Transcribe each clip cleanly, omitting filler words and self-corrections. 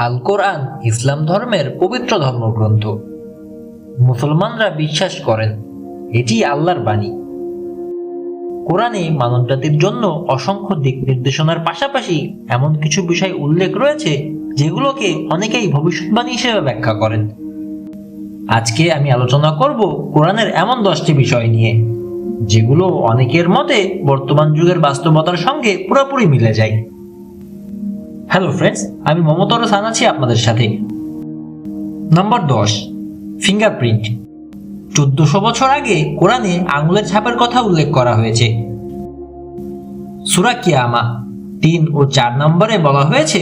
আল কোরআন ইসলাম ধর্মের পবিত্র ধর্মগ্রন্থ। মুসলমানরা বিশ্বাস করেন এটি আল্লাহর বাণী। কোরআনে মানবজাতির জন্য অসংখ্য দিক নির্দেশনার পাশাপাশি এমন কিছু বিষয় উল্লেখ রয়েছে যেগুলোকে অনেকেই ভবিষ্যৎবাণী হিসেবে ব্যাখ্যা করেন। আজকে আমি আলোচনা করব কোরআনের এমন 10টি বিষয় নিয়ে যেগুলো অনেকের মতে বর্তমান যুগের বাস্তবতার সঙ্গে পুরোপুরি মিলে যায়। হ্যালো ফ্রেন্ডস, আমি মমতার হাসান আছি আপনাদের সাথে। নম্বর 10, ফিঙ্গারপ্রিন্ট। 1400 বছর আগে কোরআনে আঙুলের ছাপের কথা উল্লেখ করা হয়েছে। সূরা কিয়ামা 3 ও 4 নম্বরে বলা হয়েছে,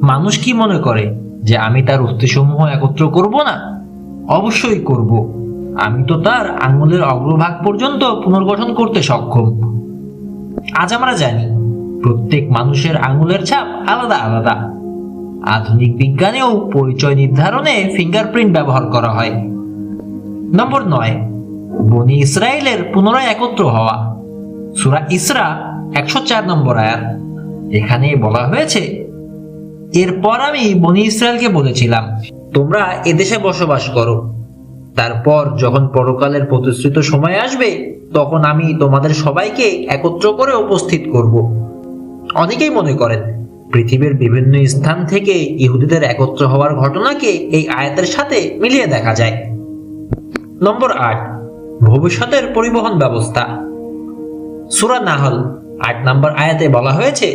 মানুষ কি মনে করে যে আমি তার অস্থিসমূহ একত্র করব না? অবশ্যই করব। আমি তো তার আঙুলের অগ্রভাগ পর্যন্ত পুনর্গঠন করতে সক্ষম। আজ আমরা জানি প্রত্যেক মানুষের আঙুলের ছাপ আলাদা আলাদা। আধুনিক বিজ্ঞানেও পরিচয় নির্ধারণে ফিঙ্গারপ্রিন্ট ব্যবহার করা হয়। নম্বর 9, বনি ইসরায়েলের পুনরায় একত্র হওয়া। সূরা ইসরা 104 নম্বর আয়াত। এখানে বলা হয়েছে, এরপর আমি বনি ইসরায়েলকে বলেছিলাম, তোমরা এদেশে বসবাস করো। তারপর যখন পরকালের প্রতিষ্ঠিত সময় আসবে তখন আমি তোমাদের সবাইকে একত্র করে উপস্থিত করব। অনেকেই মনে করেন পৃথিবীর বিভিন্ন স্থান থেকে ইহুদিদের একত্র হওয়ার ঘটনাকে এই আয়াতের সাথে মিলিয়ে দেখা যায়। নম্বর 8, ভবিষ্যতের পরিবহন ব্যবস্থা। সূরা নাহল 8 নম্বর আয়াতে বলা হয়েছে,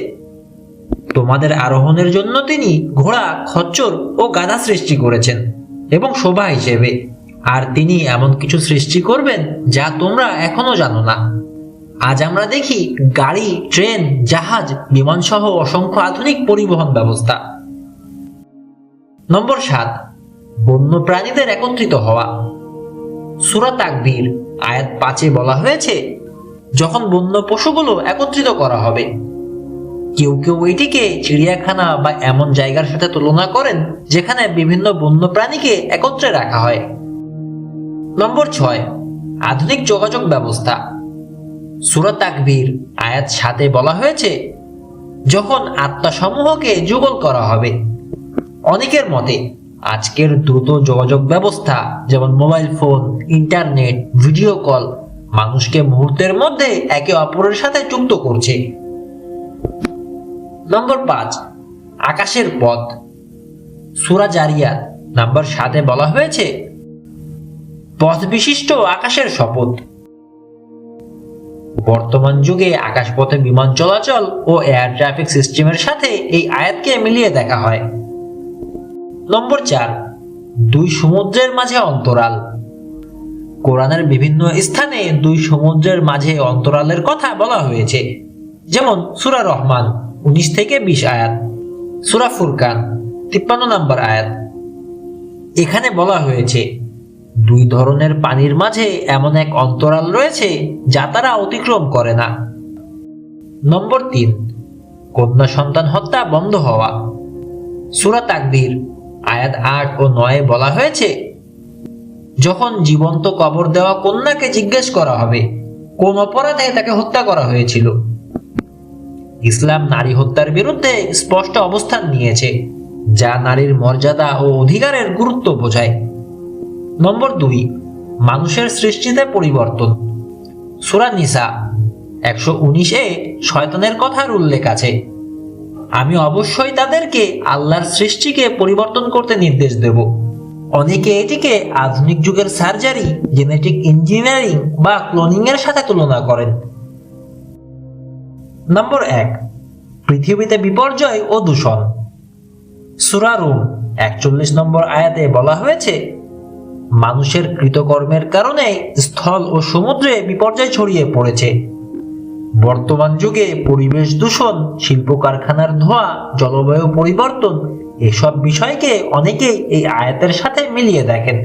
তোমাদের আরোহণের জন্য তিনি ঘোড়া, খচ্চর ও গাধা সৃষ্টি করেছেন এবং শোভা হিসেবে, আর তিনি এমন কিছু সৃষ্টি করবেন যা তোমরা এখনো জানো না। আজ আমরা দেখি গাড়ি, ট্রেন, জাহাজ, বিমান সহ অসংখ্য আধুনিক পরিবহন ব্যবস্থা। নম্বর 7, বন্য প্রাণীদের একত্রিত হওয়া। সূরা তাকবীর আয়াত 5-এ বলা হয়েছে, যখন বন্য পশুগুলো একত্রিত করা হবে। কেউ কেউ এটিকে চিড়িয়াখানা বা এমন জায়গার সাথে তুলনা করেন যেখানে বিভিন্ন বন্য প্রাণীকে একত্রে রাখা হয়। নম্বর 6, আধুনিক যোগাযোগ ব্যবস্থা। সূরা তাকবীর আয়াত 7-এ বলা হয়েছে, যখন আত্মাসমূহকে যুগল করা হবে। অনেকের মতে আজকের দ্রুত যোগাযোগ ব্যবস্থা যেমন mobile phone, internet, video call মানুষকে মুহূর্তের মধ্যে একে অপরের সাথে যুক্ত করছে। নম্বর 5, আকাশের পথ। সূরা জারিয়াত নাম্বার 7-এ বলা হয়েছে, পথ বিশিষ্ট আকাশের শপথ। বর্তমান যুগে আকাশপথে বিমান চলাচল ও এয়ার ট্রাফিক সিস্টেমের সাথে এই আয়াতকে মিলিয়ে দেখা হয়। নম্বর 4, 2 সমুদ্রের মাঝে অন্তরাল। কোরআনের বিভিন্ন স্থানে 2 সমুদ্রের মাঝে অন্তরালের কথা বলা হয়েছে, যেমন সূরা রহমান 19 থেকে 20 আয়াত, সূরা ফুরকান 53 নম্বর আয়াত। এখানে বলা হয়েছে 2 ধরনের পানির মাঝে এমন এক অন্তরাল রয়েছে যা তারা অতিক্রম করে না। নম্বর 3, কন্যা সন্তান হত্যা বন্ধ হওয়া। সূরা তাকবীর আয়াত 8 ও 9-এ বলা হয়েছে, যখন জীবন্ত কবর দেওয়া কন্যাকে জিজ্ঞেস করা হবে কোন অপরাধে তাকে হত্যা করা হয়েছিল। ইসলাম নারী হত্যার বিরুদ্ধে স্পষ্ট অবস্থান নিয়েছে, যা নারীর মর্যাদা ও অধিকারের গুরুত্ব বোঝায়। নম্বর 2, মানুষের সৃষ্টিতে পরিবর্তন। সূরা নিসা 119-এ শয়তানের কথার উল্লেখ আছে, আমি অবশ্যই তাদেরকে আল্লাহর সৃষ্টিকে পরিবর্তন করতে নির্দেশ দেব। অনেকে এটিকে আধুনিক যুগের সার্জারি, জেনেটিক ইঞ্জিনিয়ারিং বা ক্লোনিং এর সাথে তুলনা করেন। নম্বর 1, পৃথিবীতে বিপর্যয় ও দূষণ। সূরা রুম 41 নম্বর আয়াতে বলা হয়েছে, মানুষের কৃতকর্মের কারণে স্থল ও সমুদ্রে বিপর্যয় ছড়িয়ে পড়েছে। বর্তমান যুগে পরিবেশ দূষণ, শিল্প কারখানার ধোঁয়া, জলবায়ু পরিবর্তন এসব বিষয়কে অনেকেই এই আয়াতের সাথে মিলিয়ে দেখেন।